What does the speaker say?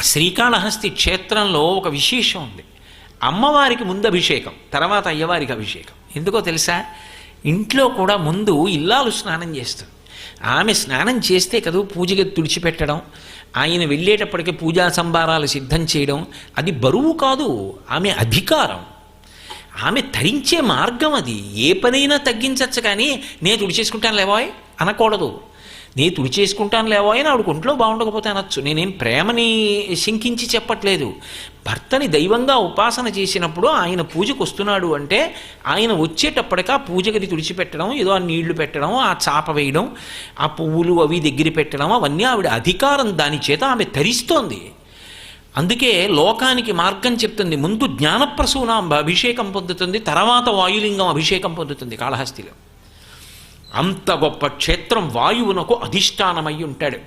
శ్రీకాళహస్తి క్షేత్రంలో ఒక విశేషం ఉంది. అమ్మవారికి ముందు అభిషేకం, తర్వాత అయ్యవారికి అభిషేకం. ఎందుకో తెలుసా? ఇంట్లో కూడా ముందు ఇల్లాలు స్నానం చేస్తుంది. ఆమె స్నానం చేస్తే కదా పూజగా తుడిచిపెట్టడం, ఆయన వెళ్ళేటప్పటికే పూజా సంభారాలు సిద్ధం చేయడం, అది బరువు కాదు, ఆమె అధికారం, ఆమె ధరించే మార్గం అది. ఏ పనైనా తగ్గించచ్చు, కానీ నేను తుడిచేసుకుంటాను లేవాయ్ అనకూడదు. నేను తుడిచేసుకుంటాను లేవాయ్ అని ఆవిడ ఒంట్లో బాగుండకపోతే అనొచ్చు. నేనేం ప్రేమని శంకించి చెప్పట్లేదు. భర్తని దైవంగా ఉపాసన చేసినప్పుడు ఆయన పూజకు వస్తున్నాడు అంటే ఆయన వచ్చేటప్పటికా పూజగది తుడిచిపెట్టడం, ఏదో ఆ నీళ్లు పెట్టడం, ఆ చాప వేయడం, ఆ పువ్వులు అవి దగ్గర పెట్టడం, అవన్నీ ఆవిడ అధికారం. దాని చేత ఆమె ధరిస్తోంది. అందుకే లోకానికి మార్గం చెప్తుంది. ముందు జ్ఞానప్రసూనాంబ అభిషేకం పొందుతుంది, తర్వాత వాయులింగం అభిషేకం పొందుతుంది కాళహస్తిలో. అంత గొప్ప క్షేత్రం వాయువునకు అధిష్టానమై ఉంటాడు.